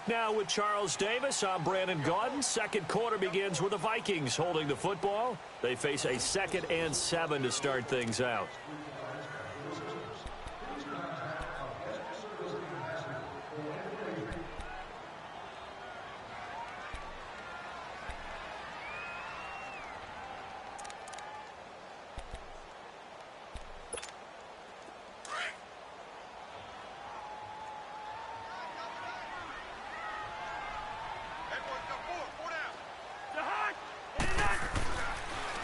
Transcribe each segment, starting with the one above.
now with Charles Davis. I'm Brandon Gaudin. Second quarter begins with the Vikings holding the football. They face a 2nd and 7 to start things out.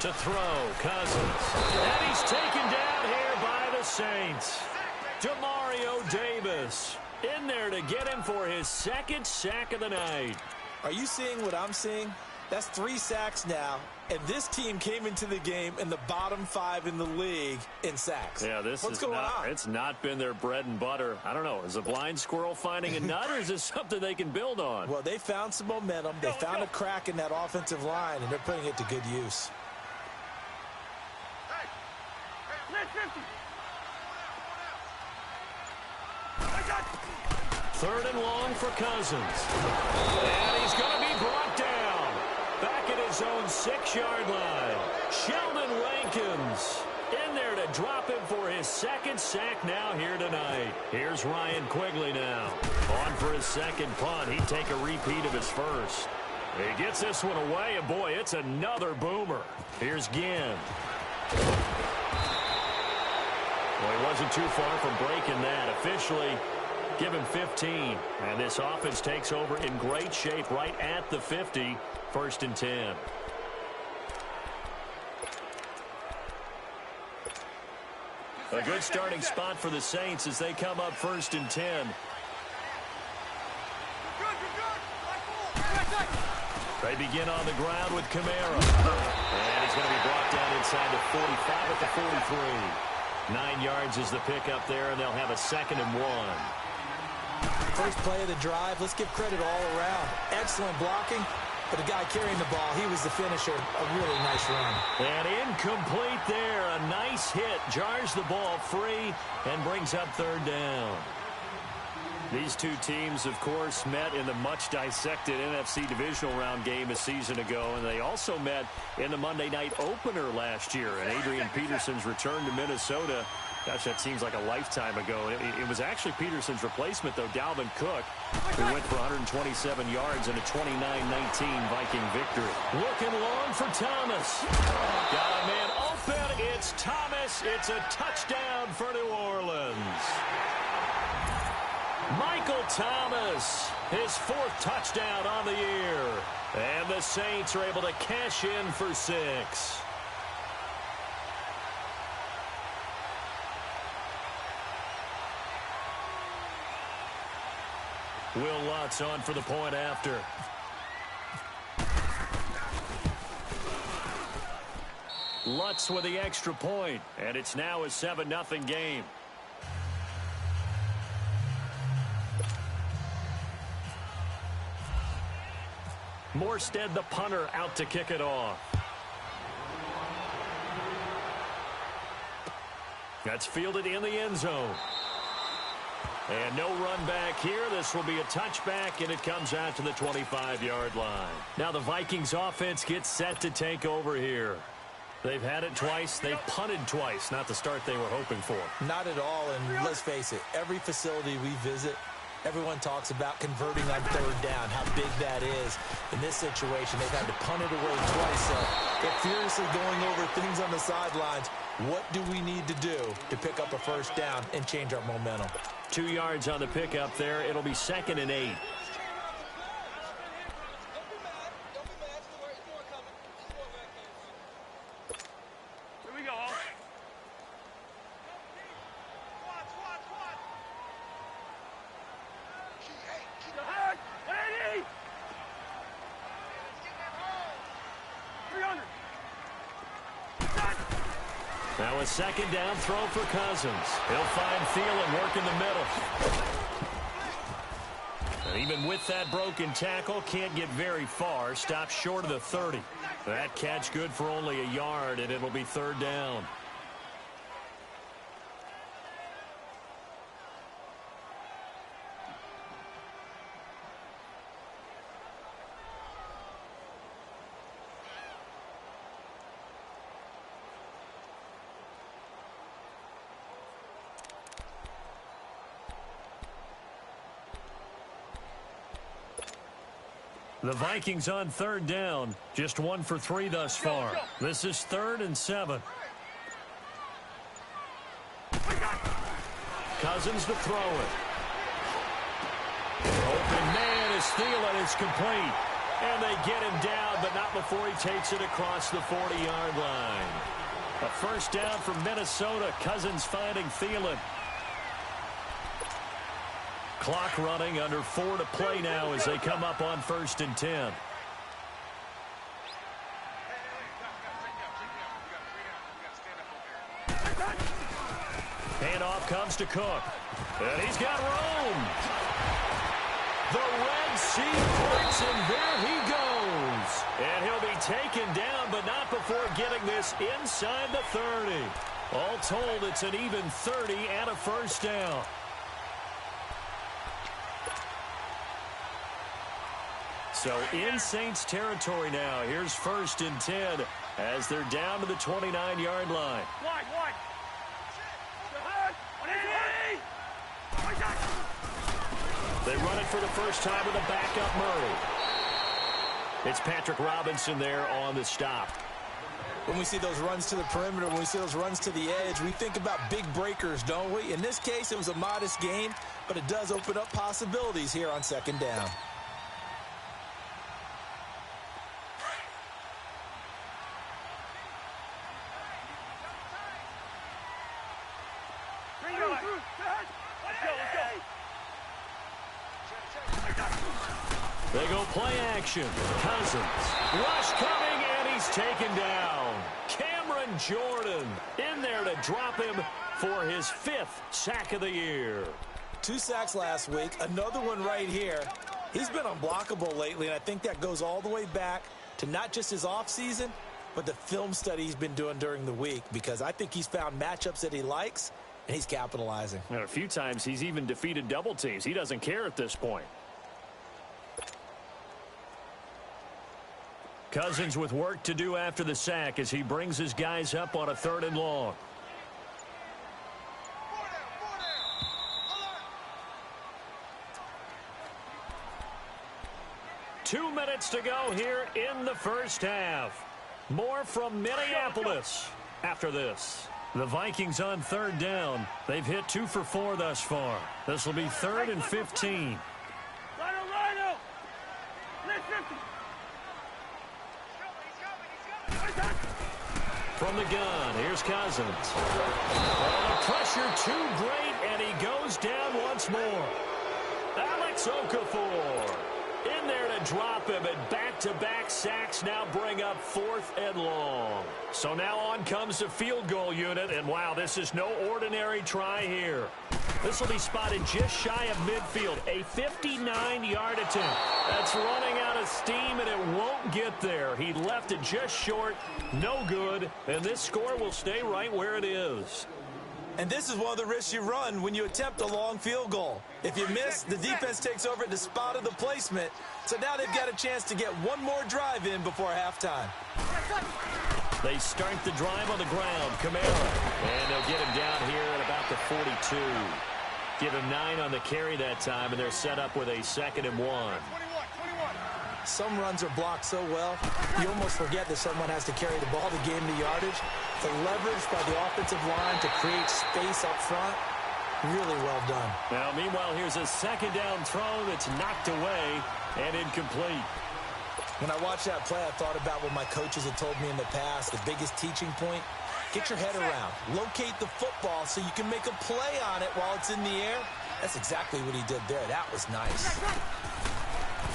To throw, Cousins. And he's taken down here by the Saints. Demario Davis in there to get him for his 2nd sack of the night. Are you seeing what I'm seeing? That's 3 sacks now, and this team came into the game in the bottom 5 in the league in sacks. Yeah, What's going on? It's not been their bread and butter. I don't know. Is a blind squirrel finding a nut, or is this something they can build on? Well, they found some momentum. They found a crack in that offensive line, and they're putting it to good use. 3rd and long for Cousins. And he's going to be brought down. Back at his own 6-yard line. Sheldon Rankins in there to drop him for his 2nd sack now here tonight. Here's Ryan Quigley now. On for his 2nd punt. He'd take a repeat of his 1st. He gets this one away, and boy, it's another boomer. Here's Ginn. Well, he wasn't too far from breaking that. Officially, give him 15. And this offense takes over in great shape right at the 50. 1st and 10. A good starting spot for the Saints as they come up 1st and 10. They begin on the ground with Kamara. And he's going to be brought down inside the 45 at the 43. 9 yards is the pickup there, and they'll have a 2nd and 1. First play of the drive. Let's give credit all around. Excellent blocking, but the guy carrying the ball, he was the finisher. A really nice run. And incomplete there. A nice hit. Jars the ball free and brings up 3rd down. These two teams, of course, met in the much-dissected NFC divisional round game a season ago, and they also met in the Monday night opener last year. And Adrian Peterson's return to Minnesota, gosh, that seems like a lifetime ago. It was actually Peterson's replacement, though, Dalvin Cook, who went for 127 yards in a 29-19 Viking victory. Looking long for Thomas. Got a man open. It's Thomas. It's a touchdown for New Orleans. Michael Thomas, his 4th touchdown on the year. And the Saints are able to cash in for 6. Will Lutz on for the point after. Lutz with the extra point, and it's now a 7-0 game. Morstead, the punter, out to kick it off. That's fielded in the end zone. And no run back here. This will be a touchback, and it comes out to the 25-yard line. Now the Vikings offense gets set to take over here. They've had it twice. They've punted twice. Not the start they were hoping for. Not at all, and let's face it, every facility we visit, everyone talks about converting on 3rd down, how big that is. In this situation, they've had to punt it away twice, so they're furiously going over things on the sidelines. What do we need to do to pick up a 1st down and change our momentum? 2 yards on the pickup there. It'll be 2nd and 8. Now a 2nd down throw for Cousins. He'll find Thielen work in the middle. And even with that broken tackle, can't get very far. Stops short of the 30. That catch good for only a yard, and it'll be 3rd down. The Vikings on third down. Just 1 for 3 thus far. This is 3rd and 7. Cousins to throw it. Open man is Thielen. It's complete. And they get him down, but not before he takes it across the 40-yard line. A first down for Minnesota. Cousins finding Thielen. Clock running, under 4 to play now as they come up on 1st and 10. Handoff comes to Cook. And he's got room. The Red Sea parts, and there he goes. And he'll be taken down, but not before getting this inside the 30. All told, it's an even 30 and a first down. So in Saints territory now. Here's 1st and 10 as they're down to the 29-yard line. They run it for the first time with a backup Murray. It's Patrick Robinson there on the stop. When we see those runs to the perimeter, when we see those runs to the edge, we think about big breakers, don't we? In this case, it was a modest gain, but it does open up possibilities here on 2nd down. They go play action. Cousins. Rush coming, and he's taken down. Cameron Jordan in there to drop him for his 5th sack of the year. 2 sacks last week, another one right here. He's been unblockable lately, and I think that goes all the way back to not just his offseason, but the film study he's been doing during the week, because I think he's found matchups that he likes, and he's capitalizing. And a few times he's even defeated double teams. He doesn't care at this point. Cousins with work to do after the sack as he brings his guys up on a 3rd and long. Two minutes to go here in the first half. More from Minneapolis after this. The Vikings on 3rd down. They've hit 2 for 4 thus far. This will be 3rd and 15. From the gun, here's Cousins. Oh, the pressure too great, and he goes down once more. Alex Okafor in there to drop him, and back-to-back sacks now bring up 4th and long. So now on comes the field goal unit, and wow, this is no ordinary try here. This will be spotted just shy of midfield, a 59-yard attempt. That's running out of steam, and it won't get there. He left it just short, no good, and this score will stay right where it is. And this is one of the risks you run when you attempt a long field goal. If you miss, the defense takes over at the spot of the placement. So now they've got a chance to get one more drive in before halftime. They start the drive on the ground. Kamara. And they'll get him down here at about the 42. Give him 9 on the carry that time, and they're set up with a 2nd and 1. Some runs are blocked so well, you almost forget that someone has to carry the ball to gain the yardage. The leverage by the offensive line to create space up front, really well done. Now, meanwhile, here's a 2nd down throw that's knocked away and incomplete. When I watched that play, I thought about what my coaches had told me in the past. The biggest teaching point, get your head around. Locate the football so you can make a play on it while it's in the air. That's exactly what he did there. That was nice.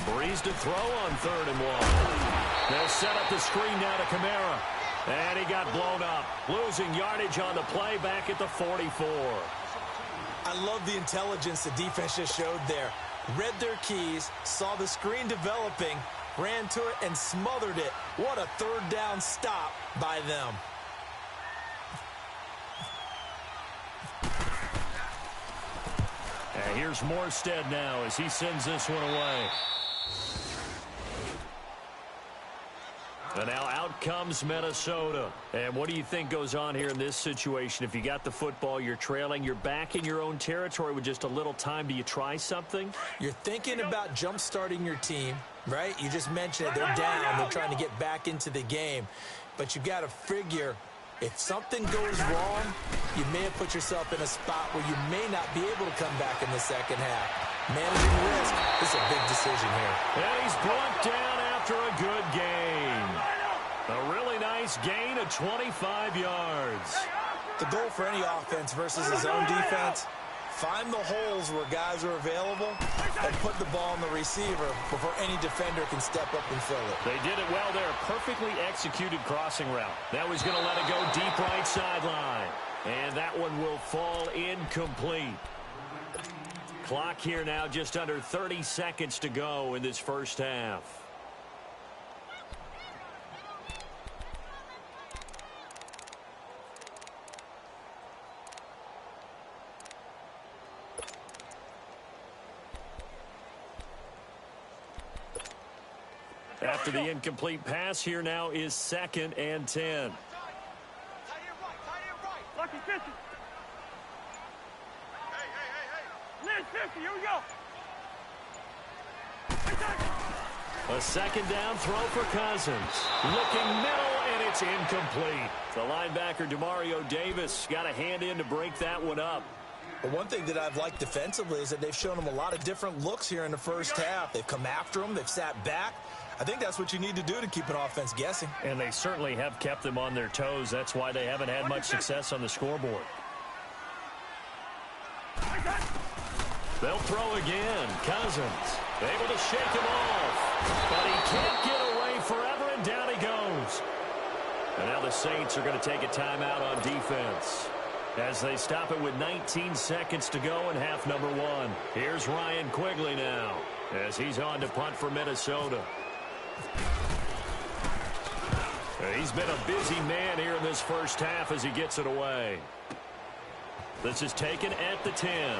Breeze to throw on 3rd and 1. They'll set up the screen now to Kamara. And he got blown up. Losing yardage on the play back at the 44. I love the intelligence the defense just showed there. Read their keys, saw the screen developing, ran to it, and smothered it. What a 3rd down stop by them. And here's Morstead now as he sends this one away. And now out comes Minnesota. And what do you think goes on here in this situation? If you got the football, you're trailing, you're back in your own territory with just a little time. Do you try something? You're thinking about jump-starting your team. Right? You just mentioned it. They're down. They're trying to get back into the game. But you got to figure, if something goes wrong, you may have put yourself in a spot where you may not be able to come back in the second half. Managing risk is a big decision here. And he's brought down after a good gain. A really nice gain of 25 yards. The goal for any offense versus his own defense, find the holes where guys are available and put the ball on the receiver before any defender can step up and fill it. They did it well there. Perfectly executed crossing route. Now he's going to let it go deep right sideline. And that one will fall incomplete. Clock here now just under 30 seconds to go in this first half. After the incomplete pass, here now is 2nd and 10. Lucky 50. Liz 50, here we go. A second down throw for Cousins. Looking middle, and it's incomplete. The linebacker, Demario Davis, got a hand in to break that one up. But one thing that I've liked defensively is that they've shown him a lot of different looks here in the first half. They've come after him. They've sat back. I think that's what you need to do to keep an offense guessing. And they certainly have kept them on their toes. That's why they haven't had much success on the scoreboard. They'll throw again. Cousins able to shake him off. But he can't get away forever, and down he goes. And now the Saints are going to take a timeout on defense as they stop it with 19 seconds to go in half number 1. Here's Ryan Quigley now as he's on to punt for Minnesota. He's been a busy man here in this first half as he gets it away. This is taken at the 10.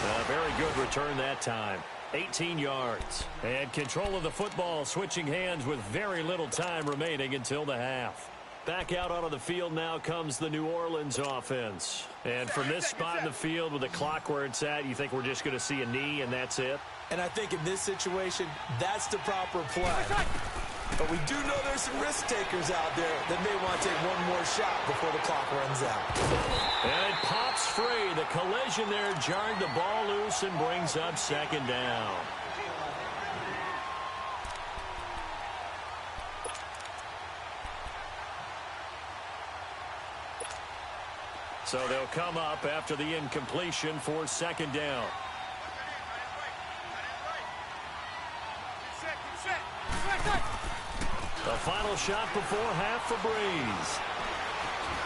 A very good return that time. 18 yards. And control of the football, switching hands with very little time remaining until the half. Back out onto the field now comes the New Orleans offense. And from this spot in the field with the clock where it's at, you think we're just going to see a knee and that's it? And I think in this situation, that's the proper play. But we do know there's some risk takers out there that may want to take one more shot before the clock runs out. And it pops free. The collision there jarred the ball loose and brings up 2nd down. So they'll come up after the incompletion for 2nd down. The final shot before half for Breeze.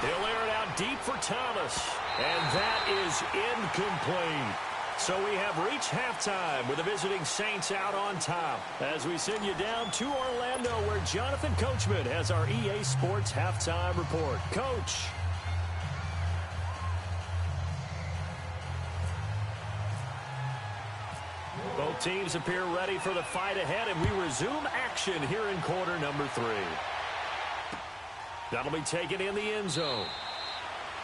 He'll air it out deep for Thomas. And that is incomplete. So we have reached halftime with the visiting Saints out on top as we send you down to Orlando where Jonathan Coachman has our EA Sports halftime report. Coach. Both teams appear ready for the fight ahead, and we resume action here in quarter number 3. That'll be taken in the end zone.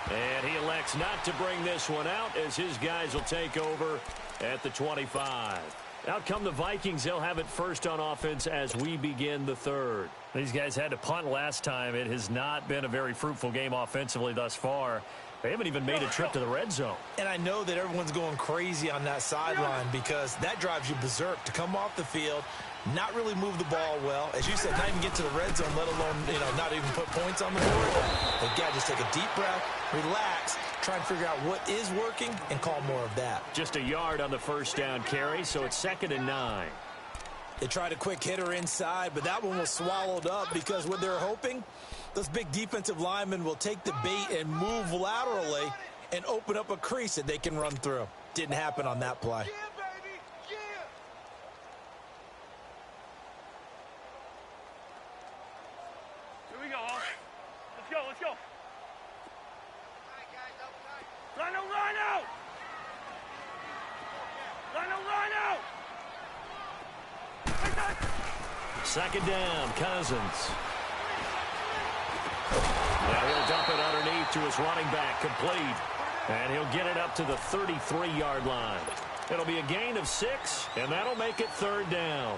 And he elects not to bring this one out as his guys will take over at the 25. Out come the Vikings. They'll have it first on offense as we begin the 3rd. These guys had to punt last time. It has not been a very fruitful game offensively thus far. They haven't even made a trip to the red zone. And I know that everyone's going crazy on that sideline because that drives you berserk to come off the field, not really move the ball well. As you said, not even get to the red zone, let alone, not even put points on the board. They've got to just take a deep breath, relax, try and figure out what is working, and call more of that. Just a yard on the first down carry, so it's 2nd and 9. They tried a quick hitter inside, but that one was swallowed up because what they're hoping, those big defensive linemen will take the bait and move laterally and open up a crease that they can run through. Didn't happen on that play. Here we go, all. Let's go. Rhino! Second down, Cousins. Now he'll dump it underneath to his running back, complete. And he'll get it up to the 33-yard line. It'll be a gain of 6, and that'll make it 3rd down.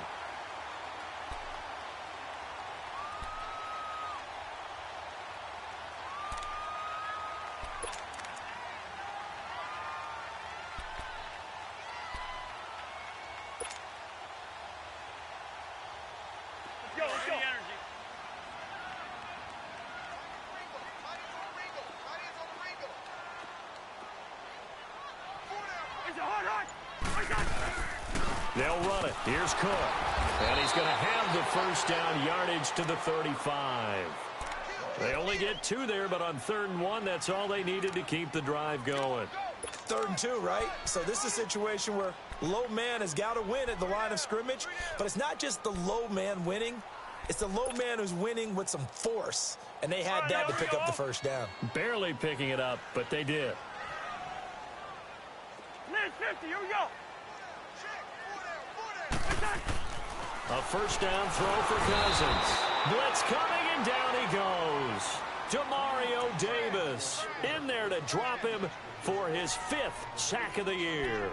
Let's go. They'll run it. Here's Cook. And he's going to have the first down, yardage to the 35. They only get 2 there, but on 3rd and 1, that's all they needed to keep the drive going. 3rd and 2, right? So this is a situation where low man has got to win at the line of scrimmage, but it's not just the low man winning. It's the low man who's winning with some force, and they had that to pick up the first down. Barely picking it up, but they did. Liz, 50, here we go. A first down throw for Cousins. Blitz coming, and down he goes. Demario Davis in there to drop him for his 5th sack of the year.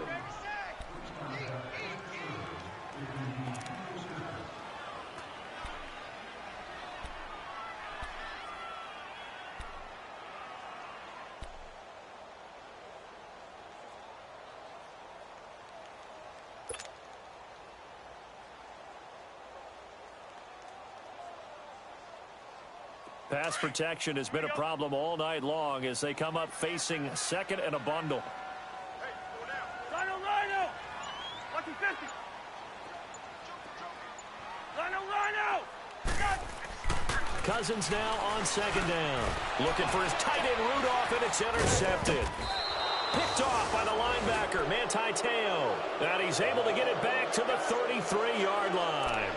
Pass protection has been a problem all night long as they come up facing 2nd and a bundle. Lino. Lucky 50. Lino. Cousins now on 2nd down. Looking for his tight end Rudolph, and it's intercepted. Picked off by the linebacker, Manti Te'o. And he's able to get it back to the 33-yard line.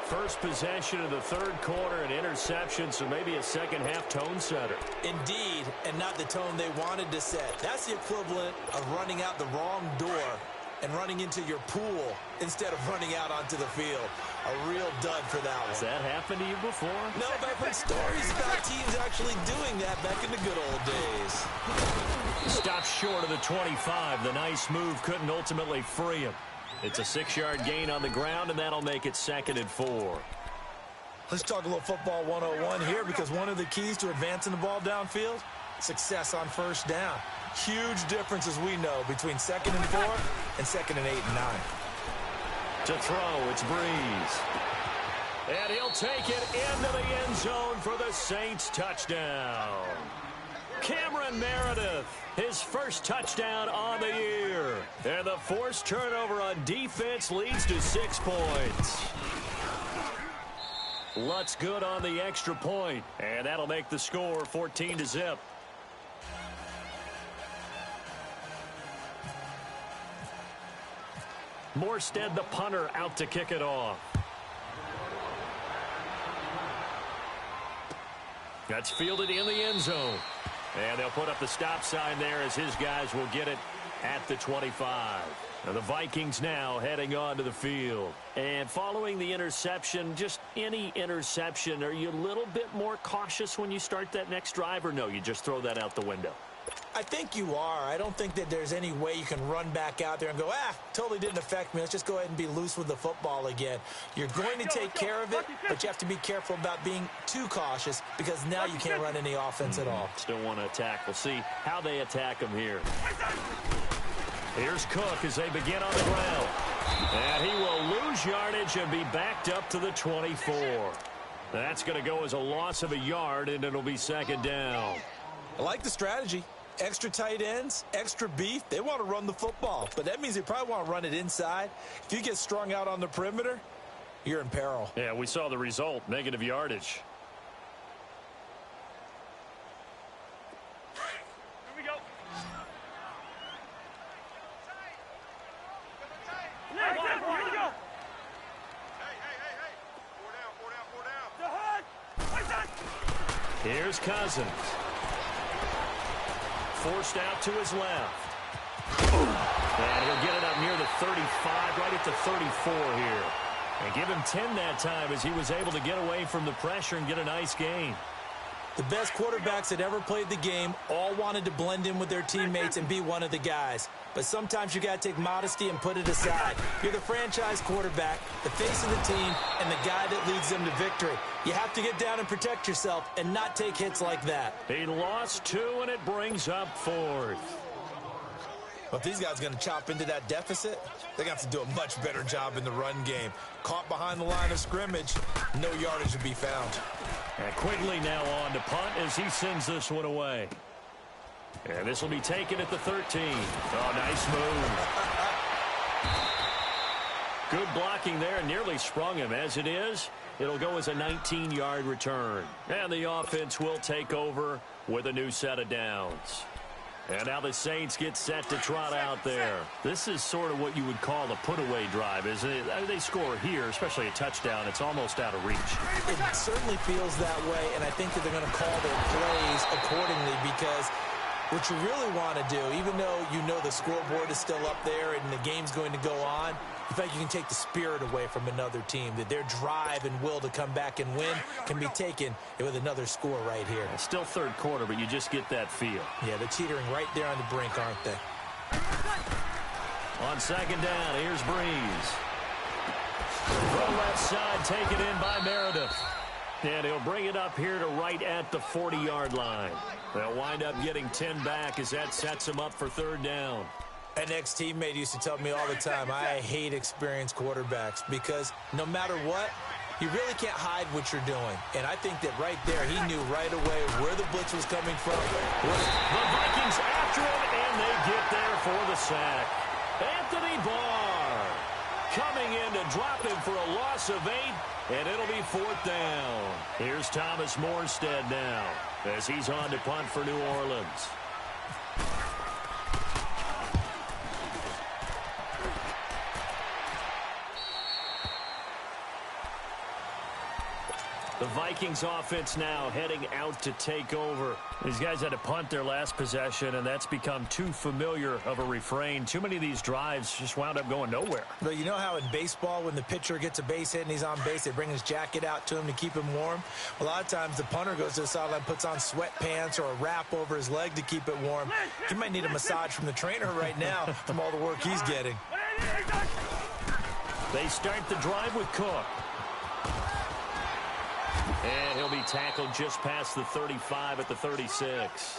First possession of the 3rd quarter, an interception, so maybe a second-half tone setter. Indeed, and not the tone they wanted to set. That's the equivalent of running out the wrong door and running into your pool instead of running out onto the field. A real dud for that one. Has that happened to you before? No, but I've heard stories about teams actually doing that back in the good old days. Stopped short of the 25. The nice move couldn't ultimately free him. It's a 6-yard gain on the ground, and that'll make it 2nd and 4. Let's talk a little football 101 here, because one of the keys to advancing the ball downfield, success on first down. Huge difference, as we know, between 2nd and 4 and 2nd and 8 and 9. To throw, it's Breeze. And he'll take it into the end zone for the Saints touchdown. Cameron Meredith, his first touchdown on the year. And the forced turnover on defense leads to 6 points. Lutz good on the extra point, and that'll make the score 14-0. Morstead, the punter, out to kick it off. That's fielded in the end zone. And they'll put up the stop sign there as his guys will get it at the 25. Now the Vikings now heading onto the field. And following the interception, just any interception, are you a little bit more cautious when you start that next drive, or no, you just throw that out the window? I think you are. I don't think that there's any way you can run back out there and go, totally didn't affect me. Let's just go ahead and be loose with the football again. You're going to take care of it, but you have to be careful about being too cautious, because now you can't run any offense at all. Still want to attack. We'll see how they attack him here. Here's Cook as they begin on the ground. And he will lose yardage and be backed up to the 24. That's going to go as a loss of a yard, and it'll be 2nd down. I like the strategy. Extra tight ends, extra beef. They want to run the football, but that means they probably want to run it inside. If you get strung out on the perimeter, you're in peril. Yeah, we saw the result, negative yardage. Here we go. Here we go. Hey. Here's Cousins. Forced out to his left. And he'll get it up near the 35, right at the 34 here. And give him 10 that time as he was able to get away from the pressure and get a nice gain. The best quarterbacks that ever played the game all wanted to blend in with their teammates and be one of the guys. but sometimes you got to take modesty and put it aside. You're the franchise quarterback, the face of the team, and the guy that leads them to victory. You have to get down and protect yourself and not take hits like that. He lost 2, and it brings up 4th. Well, if these guys are going to chop into that deficit, they're going to have to do a much better job in the run game. Caught behind the line of scrimmage, no yardage to be found. And Quigley now on to punt as he sends this one away. And this will be taken at the 13. Oh, nice move. Good blocking there. Nearly sprung him. As it is, it'll go as a 19-yard return. And the offense will take over with a new set of downs. And now the Saints get set to trot out there. This is sort of what you would call a put-away drive, isn't it? They score here, especially a touchdown. It's almost out of reach. It certainly feels that way, and I think that they're going to call their plays accordingly because what you really want to do, even though you know the scoreboard is still up there and the game's going to go on, in fact, you can take the spirit away from another team, that their drive and will to come back and win can be taken with another score right here. It's still third quarter, but you just get that feel. Yeah, they're teetering right there on the brink, aren't they? On second down, here's Breeze. From left side, taken in by Meredith. And he'll bring it up here to right at the 40-yard line. They'll wind up getting 10 back as that sets them up for third down. An ex-teammate used to tell me all the time, I hate experienced quarterbacks because no matter what, you really can't hide what you're doing. And I think that right there, he knew right away where the blitz was coming from. The Vikings after him, and they get there for the sack. Anthony Barr coming in to drop him for a loss of 8, and it'll be 4th down. Here's Thomas Morstead now as he's on to punt for New Orleans. The Vikings offense now heading out to take over. These guys had to punt their last possession, and that's become too familiar of a refrain. Too many of these drives just wound up going nowhere. But you know how in baseball, when the pitcher gets a base hit and he's on base, they bring his jacket out to him to keep him warm? A lot of times the punter goes to the sideline, puts on sweatpants or a wrap over his leg to keep it warm. He might need a massage from the trainer right now from all the work he's getting. They start the drive with Cook. And he'll be tackled just past the 35 at the 36.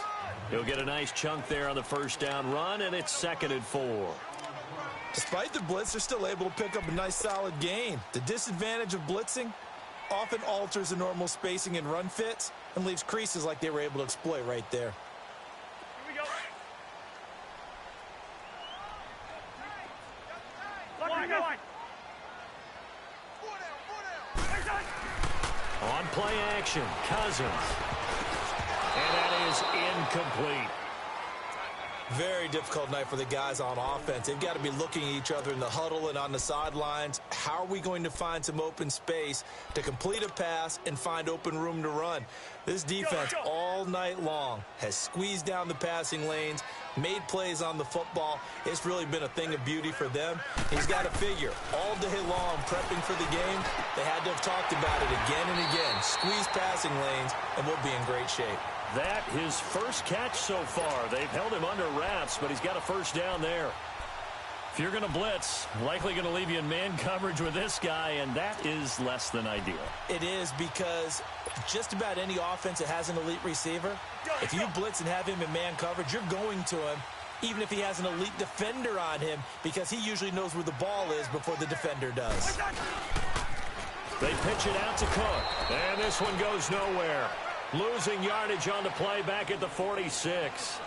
He'll get a nice chunk there on the first down run, and it's 2nd and 4. Despite the blitz, they're still able to pick up a nice solid gain. The disadvantage of blitzing often alters the normal spacing and run fits and leaves creases like they were able to exploit right there. Here we go. Line. On play action, Cousins. And that is incomplete. Very difficult night for the guys on offense. They've got to be looking at each other in the huddle and on the sidelines. How are we going to find some open space to complete a pass and find open room to run? This defense all night long has squeezed down the passing lanes, made plays on the football. It's really been a thing of beauty for them. He's got to figure all day long prepping for the game, they had to have talked about it again and again. Squeeze passing lanes, and we'll be in great shape. That his first catch so far. They've held him under wraps, but he's got a first down there. If you're going to blitz, likely going to leave you in man coverage with this guy, and that is less than ideal. It is because just about any offense that has an elite receiver, if you blitz and have him in man coverage, you're going to him, even if he has an elite defender on him, because he usually knows where the ball is before the defender does. They pitch it out to Cook, and this one goes nowhere. Losing yardage on the play back at the 46.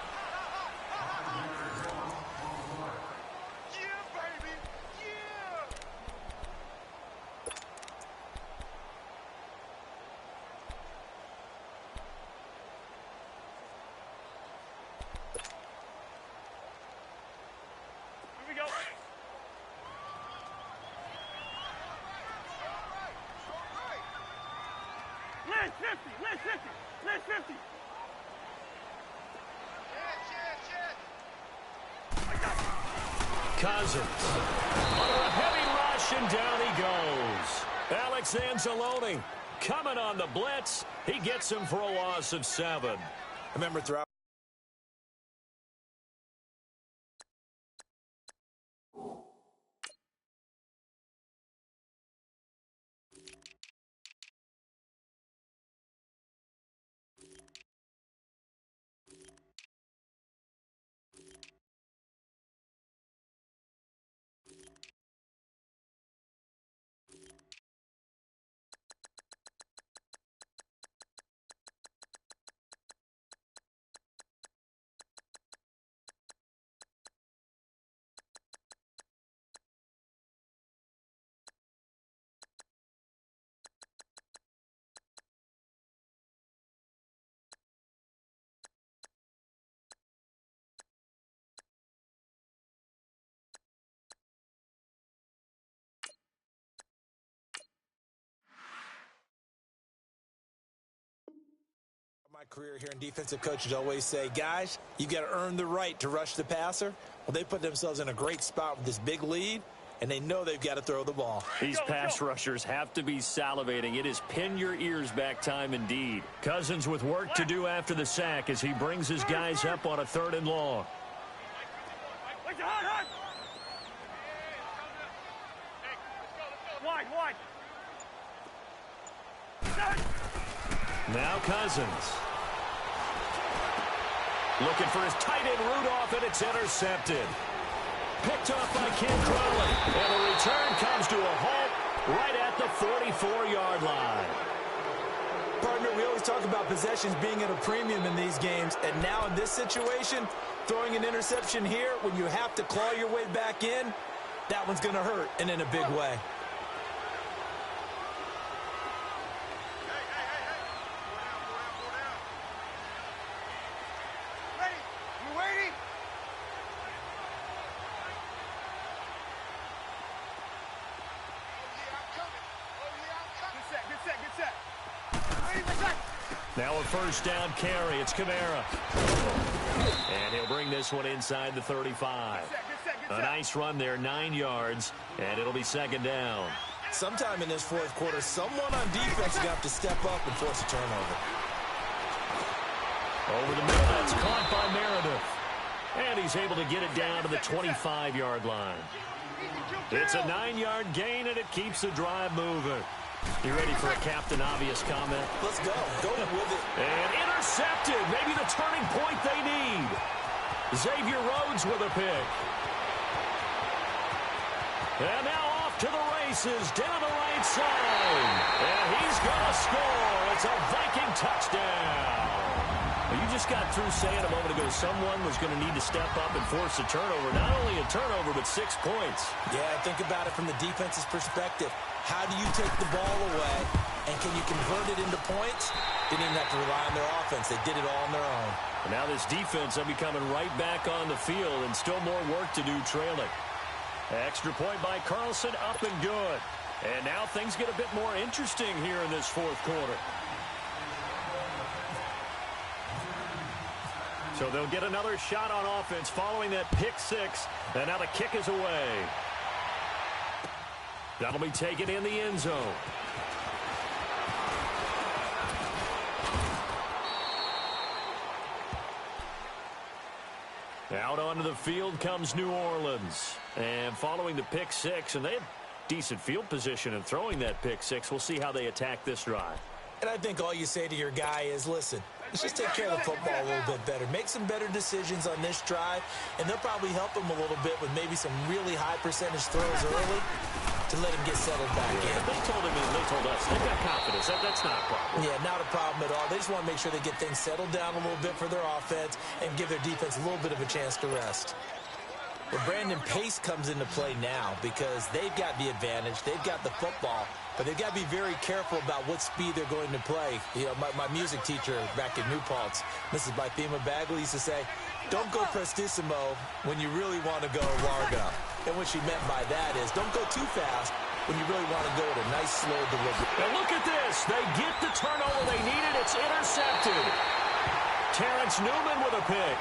Last 50. Cousins. Under a heavy rush, and down he goes. Alex Anzalone coming on the blitz. He gets him for a loss of 7. Remember, throughout career here in defensive coaches always say, guys, you got to earn the right to rush the passer. Well, they put themselves in a great spot with this big lead, and they know they've got to throw the ball. These pass rushers have to be salivating. It is pin your ears back time indeed. Cousins with work to do after the sack as he brings his guys up on a 3rd and long. Wide. Now Cousins. Looking for his tight end Rudolph, and it's intercepted. Picked off by Ken Crowley. And the return comes to a halt right at the 44-yard line. Partner, we always talk about possessions being at a premium in these games, and now in this situation, throwing an interception here when you have to claw your way back in, that one's going to hurt, and in a big way. Now a 1st down carry. It's Kamara. And he'll bring this one inside the 35. A nice run there, 9 yards, and it'll be 2nd down. Sometime in this 4th quarter, someone on defense is going to have to step up and force a turnover. Over the middle, that's caught by Meredith. And he's able to get it down to the 25-yard line. It's a 9-yard gain, and it keeps the drive moving. You ready for a Captain Obvious comment? Let's go. Go with it. And intercepted. Maybe the turning point they need. Xavier Rhodes with a pick. And now off to the races down the right side. And he's going to score. It's a Viking touchdown. You just got through saying a moment ago someone was going to need to step up and force a turnover. Not only a turnover, but 6 points. Yeah, think about it from the defense's perspective. How do you take the ball away, and can you convert it into points? Didn't even have to rely on their offense. They did it all on their own. And now this defense will be coming right back on the field, and still more work to do trailing. Extra point by Carlson, up and good. And now things get a bit more interesting here in this 4th quarter. So they'll get another shot on offense following that pick 6, and now the kick is away. That'll be taken in the end zone. Out onto the field comes New Orleans. And following the pick 6, and they have decent field position in throwing that pick 6. We'll see how they attack this drive. And I think all you say to your guy is, listen, let's just take care of the football a little bit better. Make some better decisions on this drive, and they'll probably help him a little bit with maybe some really high percentage throws early to let him get settled back in. They told him and they told us they've got confidence. That's not a problem. Yeah, not a problem at all. They just want to make sure they get things settled down a little bit for their offense and give their defense a little bit of a chance to rest. But Brandon, pace comes into play now because they've got the advantage. They've got the football, but they've got to be very careful about what speed they're going to play. You know, my music teacher back in New Paltz, Mrs. Bythema Bagley, used to say, don't go prestissimo when you really want to go largo. And what she meant by that is don't go too fast when you really want to go at a nice, slow delivery. And look at this. They get the turnover they needed. It's intercepted. Terrence Newman with a pick.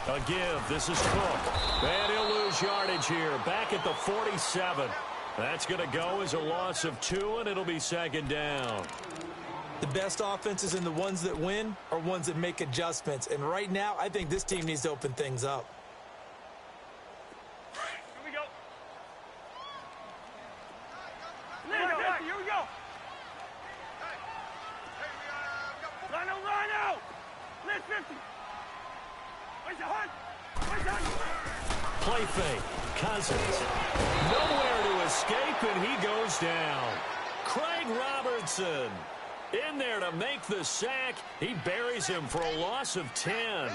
A give. This is Cook. And he'll lose yardage here. Back at the 47. That's going to go as a loss of 2, and it'll be 2nd down. The best offenses and the ones that win are ones that make adjustments. And right now, I think this team needs to open things up. Here we go. Here we go. Rhino. Let's 50. Where's the hunt? Play fake. Cousins. Nowhere to escape, and he goes down. Craig Robertson in there to make the sack. He buries him for a loss of 10.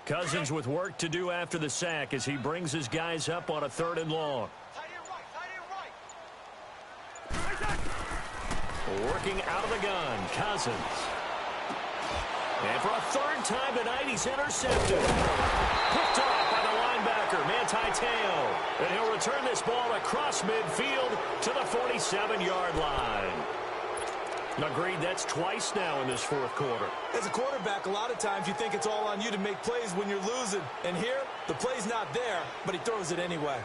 Cousins with work to do after the sack as he brings his guys up on a 3rd and long. Working out of the gun, Cousins. And for a 3rd time tonight, he's intercepted. Picked off by the linebacker, Manti Te'o. And he'll return this ball across midfield to the 47-yard line. Agreed, that's twice now in this 4th quarter. As a quarterback, a lot of times you think it's all on you to make plays when you're losing. And here, the play's not there, but he throws it anyway.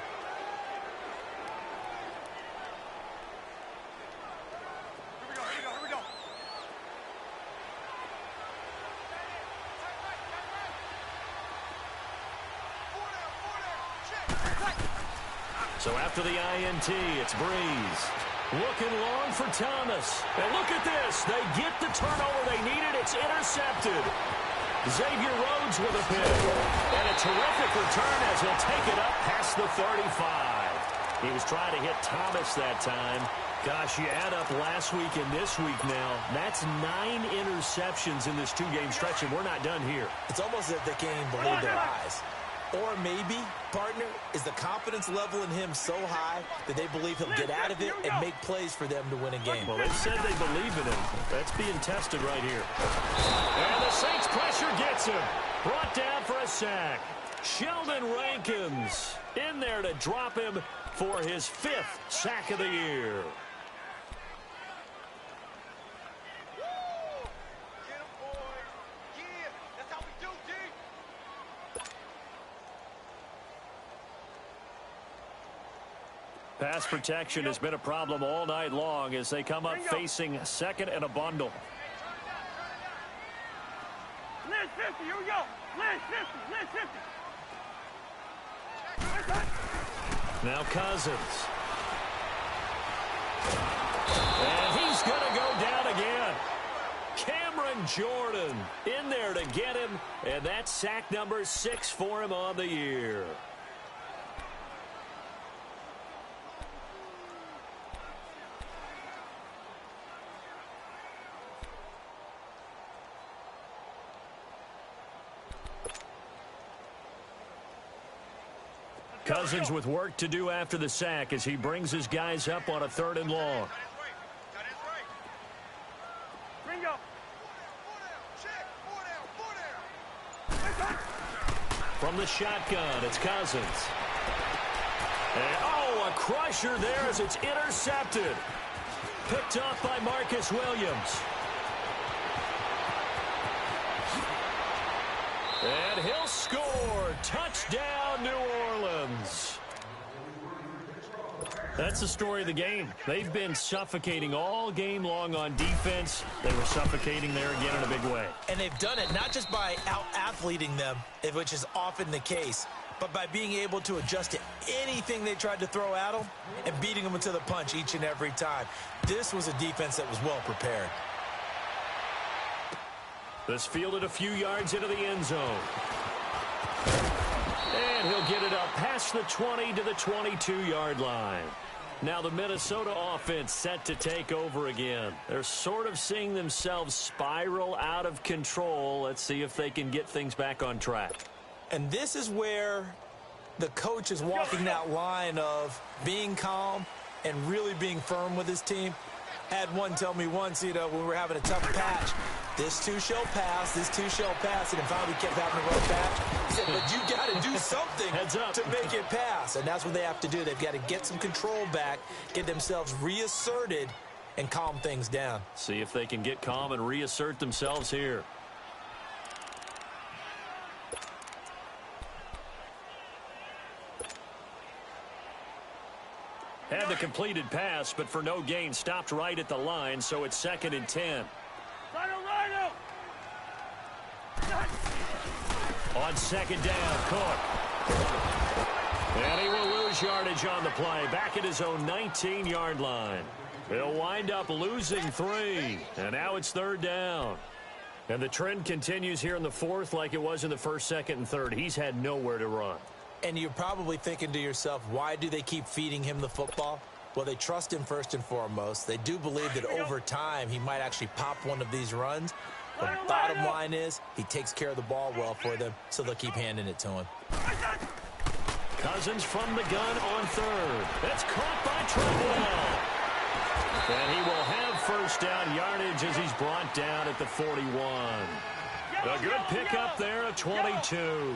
Here we go. So after the INT, it's Breeze. Looking long for Thomas. And look at this. They get the turnover they needed. It's intercepted. Xavier Rhodes with a pick. And a terrific return as he'll take it up past the 35. He was trying to hit Thomas that time. Gosh, you add up last week and this week now. That's 9 interceptions in this 2-game stretch, and we're not done here. It's almost as if they can't even believe their eyes. Or maybe, partner, is the confidence level in him so high that they believe he'll get out of it and make plays for them to win a game. Well, they said they believe in him. That's being tested right here. And the Saints pressure gets him. Brought down for a sack. Sheldon Rankins in there to drop him for his 5th sack of the year. Pass protection has been a problem all night long as they come up facing 2nd and a bundle. List 50, here we go. List 50. Now Cousins. And he's going to go down again. Cameron Jordan in there to get him, and that's sack number 6 for him on the year. Cousins with work to do after the sack as he brings his guys up on a 3rd and long. Bingo. From the shotgun, it's Cousins. And, oh, a crusher there as it's intercepted. Picked off by Marcus Williams. And he'll score. Touchdown, New Orleans. That's the story of the game. They've been suffocating all game long on defense. They were suffocating there again in a big way. And they've done it not just by out-athleting them, which is often the case, but by being able to adjust to anything they tried to throw at them and beating them to the punch each and every time. This was a defense that was well prepared. This fielded a few yards into the end zone. And he'll get it up past the 20 to the 22-yard line. Now the Minnesota offense set to take over again. They're sort of seeing themselves spiral out of control. Let's see if they can get things back on track. And this is where the coach is walking that line of being calm and really being firm with his team. Had one tell me once, when we were having a tough patch, this too shall pass, this too shall pass, and finally kept having a rough patch. He said, but you got to do something to make it pass, and that's what they have to do. They've got to get some control back, get themselves reasserted, and calm things down. See if they can get calm and reassert themselves here. Had the completed pass, but for no gain, stopped right at the line, so it's 2nd and 10. Rhino. On 2nd down, Cook. And he will lose yardage on the play, back at his own 19-yard line. He'll wind up losing 3, and now it's 3rd down. And the trend continues here in the 4th like it was in the 1st, 2nd, and 3rd. He's had nowhere to run. And you're probably thinking to yourself, why do they keep feeding him the football? Well, they trust him first and foremost. They do believe that over time he might actually pop one of these runs. The bottom line is he takes care of the ball well for them, so they'll keep handing it to him. Cousins from the gun on third. That's caught by Treadwell. And he will have first down yardage as he's brought down at the 41. A good pickup there at 22.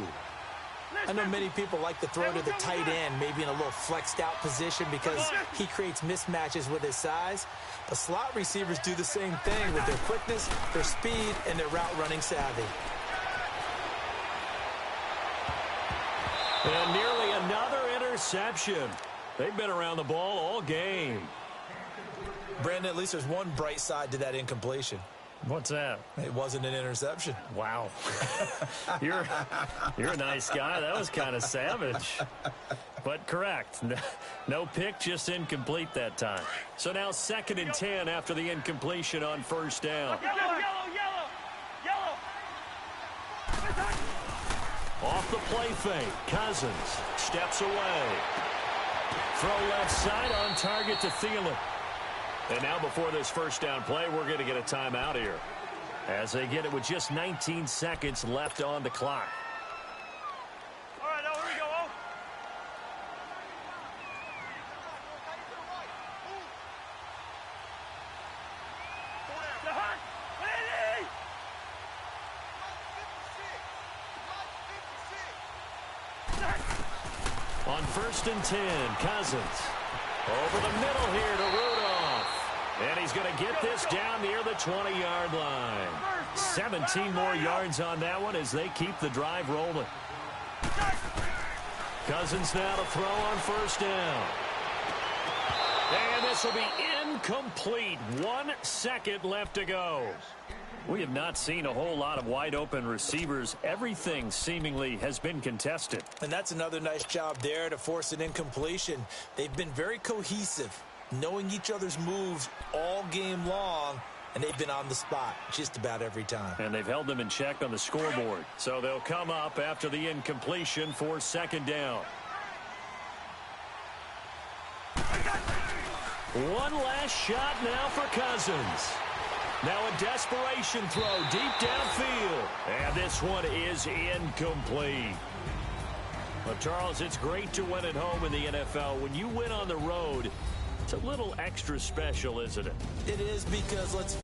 I know many people like to throw to the tight end, maybe in a little flexed out position because he creates mismatches with his size. But slot receivers do the same thing with their quickness, their speed, and their route running savvy. And nearly another interception. They've been around the ball all game. Brandon, at least there's one bright side to that incompletion. What's that? It wasn't an interception. Wow. You're a nice guy. That was kind of savage. But correct. No pick, just incomplete that time. So now 2nd and 10 after the incompletion on first down. Yellow. Off the play fake. Cousins steps away. Throw left side on target to Thielen. And now before this first down play, we're going to get a timeout here as they get it with just 19 seconds left on the clock. All right, now here we go. On 1st and 10, Cousins over the middle here to Rudolph. And he's going to get this down near the 20-yard line. 17 more yards on that one as they keep the drive rolling. Cousins now to throw on first down. And this will be incomplete. 1 second left to go. We have not seen a whole lot of wide-open receivers. Everything seemingly has been contested. And that's another nice job there to force an incompletion. They've been very cohesive, knowing each other's moves all game long, and they've been on the spot just about every time. And they've held them in check on the scoreboard. So they'll come up after the incompletion for 2nd down. One last shot now for Cousins. Now a desperation throw deep downfield. And this one is incomplete. Well, Charles, it's great to win at home in the NFL. When you win on the road, it's a little extra special, isn't it? It is because, let's